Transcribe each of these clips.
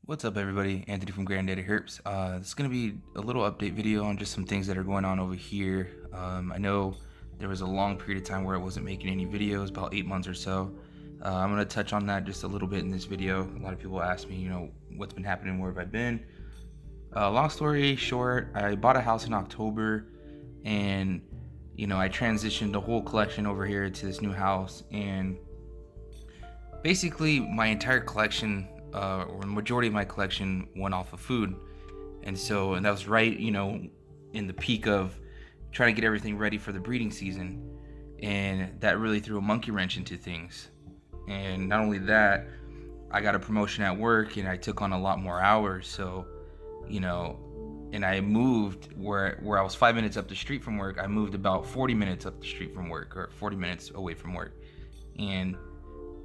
What's up, everybody? Anthony from granddaddyHerps. This is going to be a little update video on just some things that are going on over here. I know there was a long period of time where I wasn't making any videos, about 8 months or so. I'm going to touch on that just a little bit in this video. A lot of people ask me, what's been happening, where have I been? Long story short, I bought a house in October, and I transitioned the whole collection over here to this new house, and basically my entire collection, or the majority of my collection, went off of food. And that was right, in the peak of trying to get everything ready for the breeding season. And that really threw a monkey wrench into things. And not only that, I got a promotion at work and I took on a lot more hours. So, and I moved where I was 5 minutes up the street from work. I moved about 40 minutes up the street from work, or 40 minutes away from work. And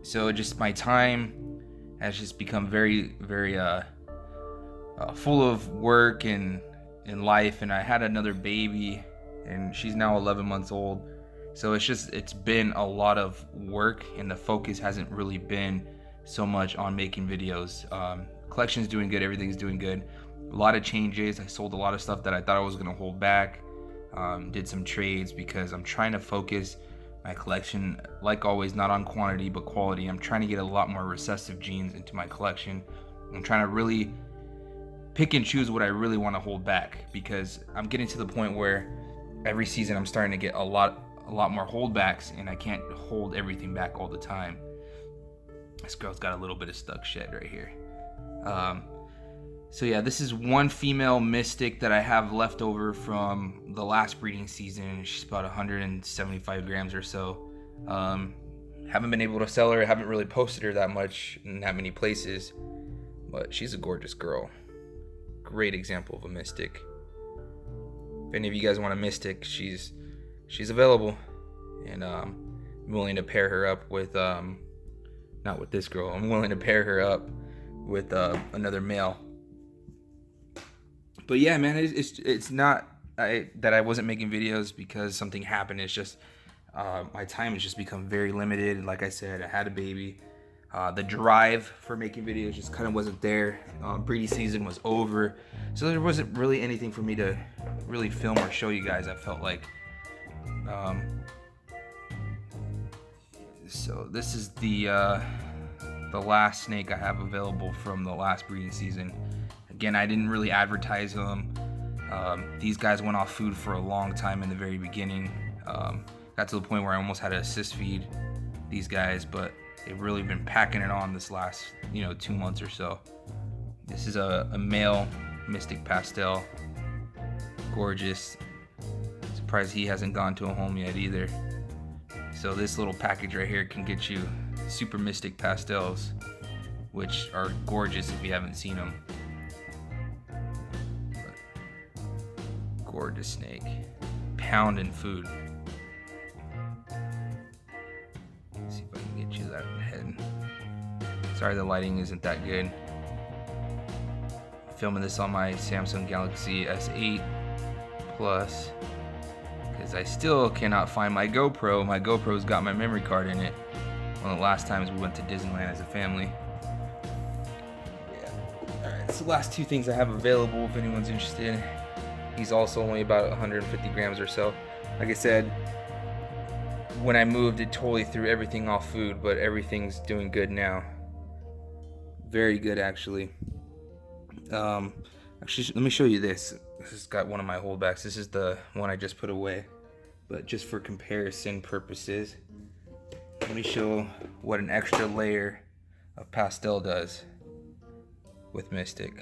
so just my time has just become very, very full of work and life. And I had another baby, and she's now 11 months old. So it's been a lot of work, and the focus hasn't really been so much on making videos. Collection's doing good, everything's doing good. A lot of changes. I sold a lot of stuff that I thought I was gonna hold back. Did some trades because I'm trying to focus my collection, like always, not on quantity but quality. I'm trying to get a lot more recessive genes into my collection. I'm trying to really pick and choose what I really want to hold back, because I'm getting to the point where every season I'm starting to get a lot more holdbacks, and I can't hold everything back all the time. This girl's got a little bit of stuck shed right here. So yeah, this is one female mystic that I have left over from the last breeding season. She's about 175 grams or so. Haven't been able to sell her. Haven't really posted her that much in that many places, but she's a gorgeous girl. Great example of a mystic. If any of you guys want a mystic, she's available, and I'm willing to pair her up with not with this girl. I'm willing to pair her up with another male. But yeah, man, it's not that I wasn't making videos because something happened. It's just my time has just become very limited. Like I said, I had a baby. The drive for making videos just kind of wasn't there. Breeding season was over, so there wasn't really anything for me to really film or show you guys. I felt like. So this is the last snake I have available from the last breeding season. Again, I didn't really advertise them. These guys went off food for a long time in the very beginning. Got to the point where I almost had to assist feed these guys, but they've really been packing it on this last 2 months or so. This is a male Mystic Pastel. Gorgeous. Surprised he hasn't gone to a home yet either. So this little package right here can get you Super Mystic Pastels, which are gorgeous if you haven't seen them. Gorgeous snake, pounding food. Let's see if I can get you that head. Sorry, the lighting isn't that good. Filming this on my Samsung Galaxy S8 Plus, because I still cannot find my GoPro. My GoPro's got my memory card in it. One of the last times we went to Disneyland as a family. Yeah. Alright, that's the last two things I have available if anyone's interested. He's also only about 150 grams or so. Like I said, when I moved, it totally threw everything off food, but everything's doing good now. Very good, actually. Actually, let me show you this. This has got one of my holdbacks. This is the one I just put away, but just for comparison purposes, let me show what an extra layer of pastel does with Mystic.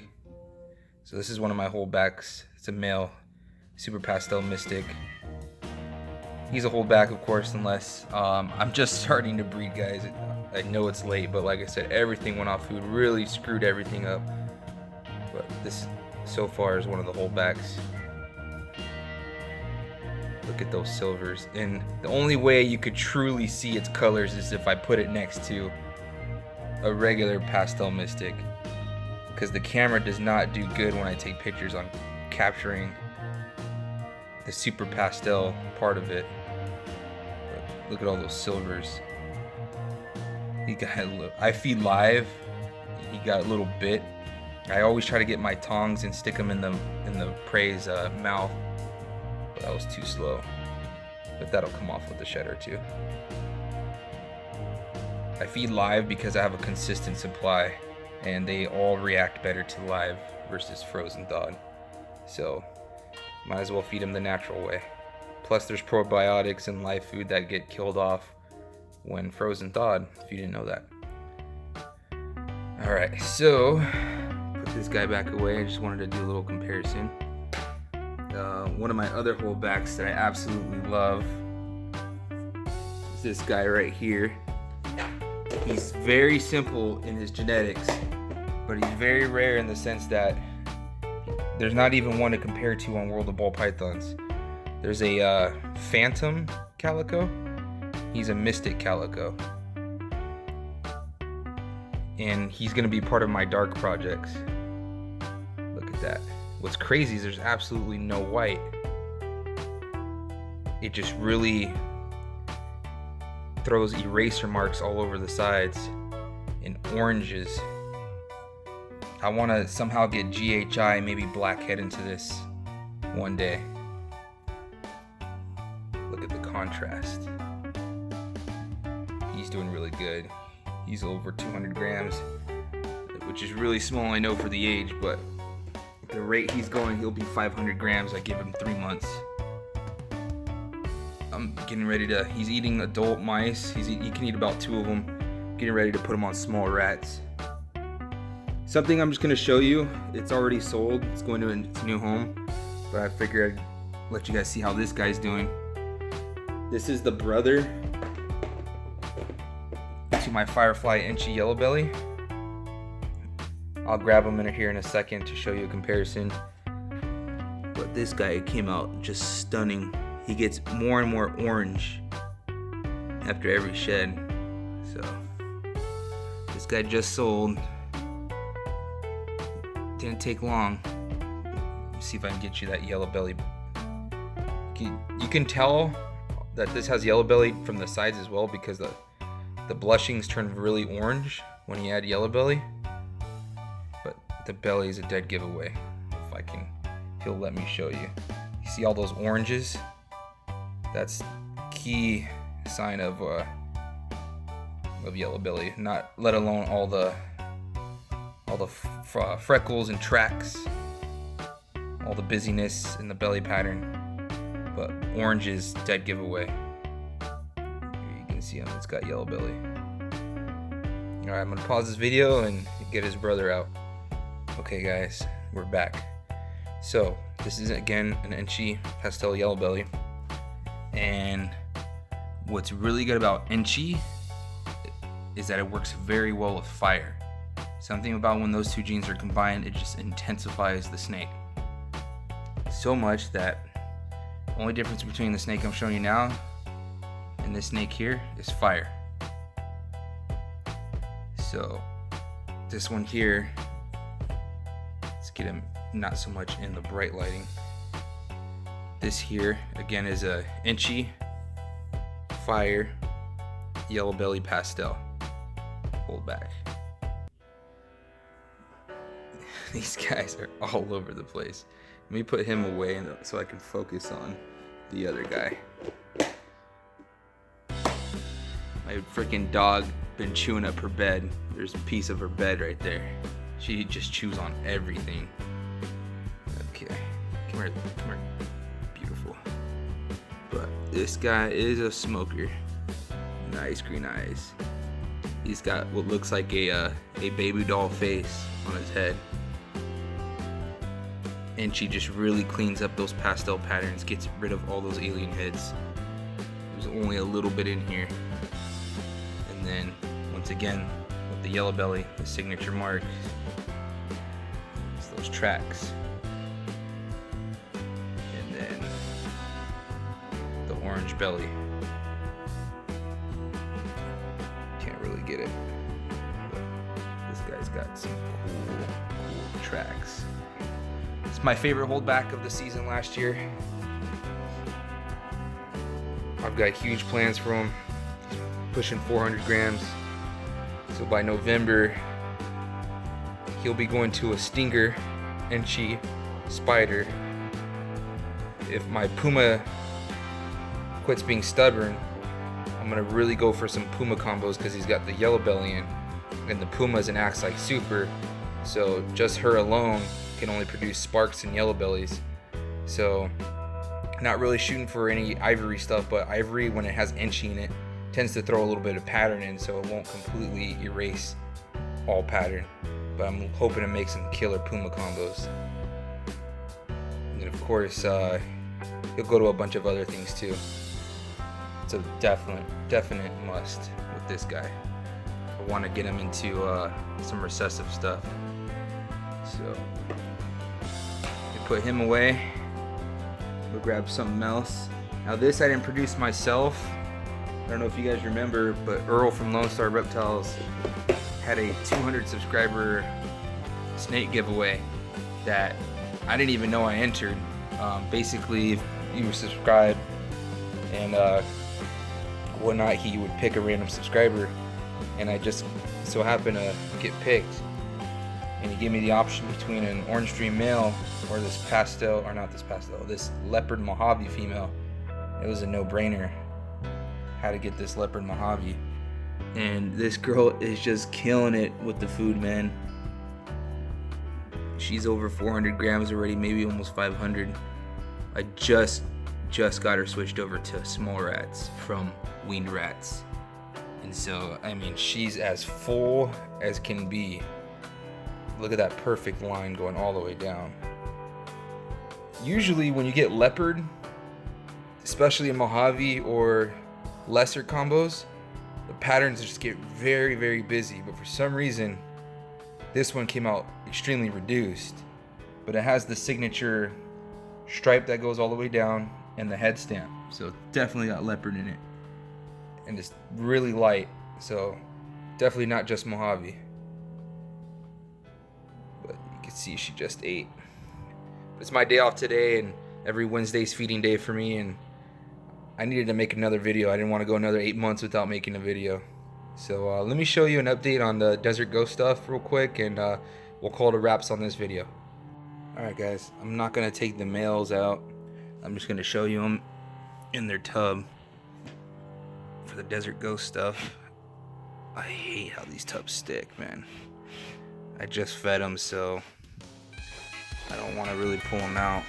So this is one of my holdbacks. It's a male Super Pastel Mystic. He's a holdback, of course, unless I'm just starting to breed, guys. I know it's late, but like I said, everything went off food, really screwed everything up. But this so far is one of the holdbacks. Look at those silvers, and the only way you could truly see its colors is if I put it next to a regular pastel Mystic, because the camera does not do good when I take pictures on capturing the super pastel part of it. But look at all those silvers. He got I feed live. He got a little bit I always try to get my tongs and stick them in the prey's mouth, but that was too slow. But that'll come off with a shed or two. I feed live because I have a consistent supply, and they all react better to live versus frozen thawed. So might as well feed them the natural way. Plus there's probiotics in live food that get killed off when frozen thawed, if you didn't know that. Alright, so put this guy back away. I just wanted to do a little comparison. One of my other holdbacks that I absolutely love is this guy right here. He's very simple in his genetics, but he's very rare in the sense that there's not even one to compare to on World of Ball Pythons. There's a Phantom Calico. He's a Mystic Calico. And he's gonna be part of my dark projects. Look at that. What's crazy is there's absolutely no white. It just really throws eraser marks all over the sides and oranges. I want to somehow get GHI, maybe blackhead into this one day. Look at the contrast. He's doing really good. He's over 200 grams, which is really small, I know, for the age, but at the rate he's going, he'll be 500 grams. I give him 3 months. I'm getting ready to, he's eating adult mice. He can eat about 2 of them. Getting ready to put him on small rats. Something I'm just going to show you. It's already sold. It's going to its new home. But I figured I'd let you guys see how this guy's doing. This is the brother to my Firefly Enchi Yellow Belly. I'll grab him in here in a second to show you a comparison. But this guy came out just stunning. He gets more and more orange after every shed. So this guy just sold. Didn't take long. Let me see if I can get you that yellow belly. You can tell that this has yellow belly from the sides as well, because the blushings turn really orange when you add yellow belly. But the belly is a dead giveaway. If he'll let me show you. You see all those oranges? That's key sign of yellow belly. Not let alone all the freckles and tracks, all the busyness in the belly pattern. But orange is dead giveaway. Here you can see him. It's got yellow belly. All right, I'm gonna pause this video and get his brother out. Okay, guys, we're back. So this is again an Enchi pastel yellow belly. And what's really good about Enchi is that it works very well with fire. Something about when those two genes are combined, it just intensifies the snake. So much that the only difference between the snake I'm showing you now and this snake here is fire. So this one here, let's get him not so much in the bright lighting. This here, again, is a Enchi Fire Yellow Belly Pastel. Hold back. These guys are all over the place. Let me put him away so I can focus on the other guy. My freaking dog been chewing up her bed. There's a piece of her bed right there. She just chews on everything. Okay, come here. Beautiful. But this guy is a smoker. Nice green eyes. He's got what looks like a baby doll face on his head. And she just really cleans up those pastel patterns, gets rid of all those alien heads. There's only a little bit in here. And then, once again, with the yellow belly, the signature mark, it's those tracks. And then the orange belly. Can't really get it, but this guy's got some cool tracks. It's my favorite holdback of the season last year. I've got huge plans for him. He's pushing 400 grams. So by November, he'll be going to a stinger Enchi spider. If my puma quits being stubborn, I'm gonna really go for some puma combos because he's got the yellow belly in, and the puma's an axe like super, so just her alone can only produce sparks and yellow bellies. So not really shooting for any ivory stuff, but ivory, when it has Enchi in it, tends to throw a little bit of pattern in, so it won't completely erase all pattern. But I'm hoping to make some killer puma combos. And then of course he'll go to a bunch of other things too. It's a definite must with this guy. I want to get him into some recessive stuff. So I put him away. We'll grab something else. Now this I didn't produce myself. I don't know if you guys remember, but Earl from Lone Star Reptiles had a 200 subscriber snake giveaway that I didn't even know I entered. Basically, if you were subscribed and whatnot, he would pick a random subscriber, and I just so happened to get picked. And he gave me the option between an orange dream male or this this leopard Mojave female. It was a no-brainer how to get this leopard Mojave. And this girl is just killing it with the food, man. She's over 400 grams already, maybe almost 500. I just got her switched over to small rats from weaned rats. And so, I mean, she's as full as can be. Look at that perfect line going all the way down. Usually when you get leopard, especially in Mojave or lesser combos, the patterns just get very, very busy. But for some reason, this one came out extremely reduced. But it has the signature stripe that goes all the way down and the head stamp. So it definitely got leopard in it. And it's really light. So definitely not just Mojave. But you can see she just ate. It's my day off today, and every Wednesday's feeding day for me, and I needed to make another video. I didn't want to go another 8 months without making a video. So let me show you an update on the Desert Ghost stuff real quick, and we'll call it a wraps on this video. Alright guys, I'm not going to take the males out. I'm just going to show you them in their tub for the Desert Ghost stuff. I hate how these tubs stick, man. I just fed them, so I don't want to really pull them out.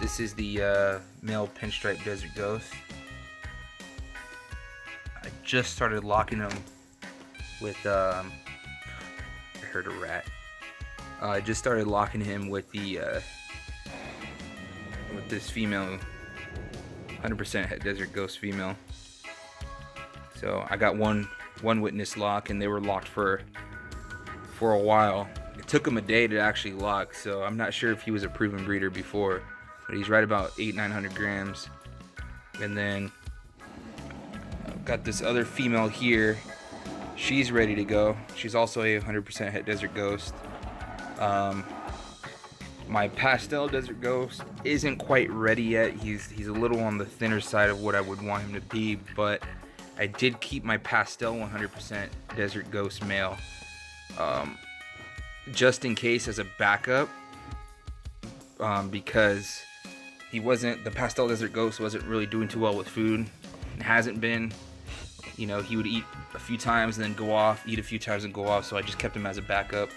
This is the male pinstripe Desert Ghost. I just started locking him with I heard a rat. I just started locking him with the with this female, 100% Desert Ghost female. So I got one witness lock, and they were locked for a while. It took him a day to actually lock, so I'm not sure if he was a proven breeder before, but he's right about 800-900 grams. And then I've got this other female here. She's ready to go. She's also a 100% Het Desert Ghost. My pastel Desert Ghost isn't quite ready yet. He's a little on the thinner side of what I would want him to be, but I did keep my pastel 100% Desert Ghost male just in case as a backup, because the pastel Desert Ghost wasn't really doing too well with food. It hasn't been. You know, he would eat a few times and then go off, eat a few times and go off, so I just kept him as a backup.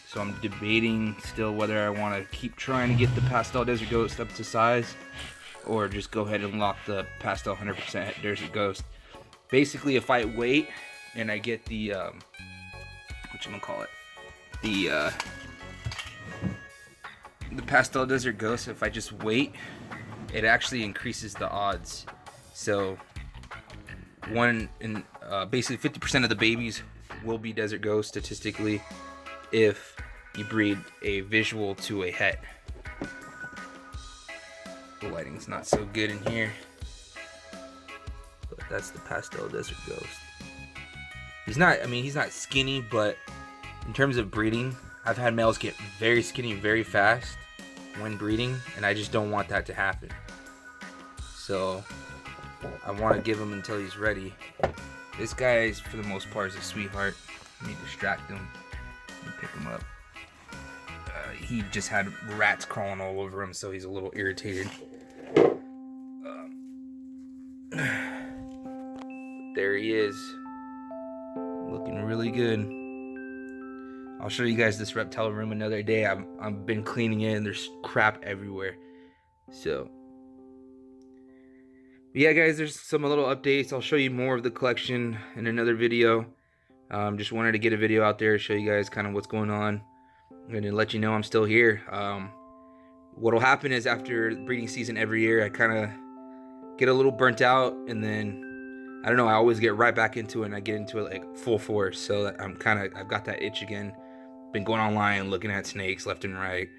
So I'm debating still whether I want to keep trying to get the pastel Desert Ghost up to size, or just go ahead and lock the pastel 100% Desert Ghost. Basically, if I wait and I get the the pastel Desert Ghost, if I just wait, it actually increases the odds. So basically 50% of the babies will be Desert Ghost statistically if you breed a visual to a het. The lighting's not so good in here, but that's the pastel Desert Ghost. He's not skinny, but in terms of breeding, I've had males get very skinny very fast when breeding, and I just don't want that to happen. So I want to give him until he's ready. This guy, for the most part, is a sweetheart. Let me distract him and pick him up. He just had rats crawling all over him, so he's a little irritated. There he is, looking really good. I'll show you guys this reptile room another day. I've been cleaning it and there's crap everywhere. So yeah, guys, there's some little updates. I'll show you more of the collection in another video. Just wanted to get a video out there to show you guys kind of what's going on and to let you know I'm still here. What'll happen is after breeding season every year, I kind of get a little burnt out, and then I don't know, I always get right back into it and I get into it like full force. So I've got that itch again. Been going online looking at snakes left and right.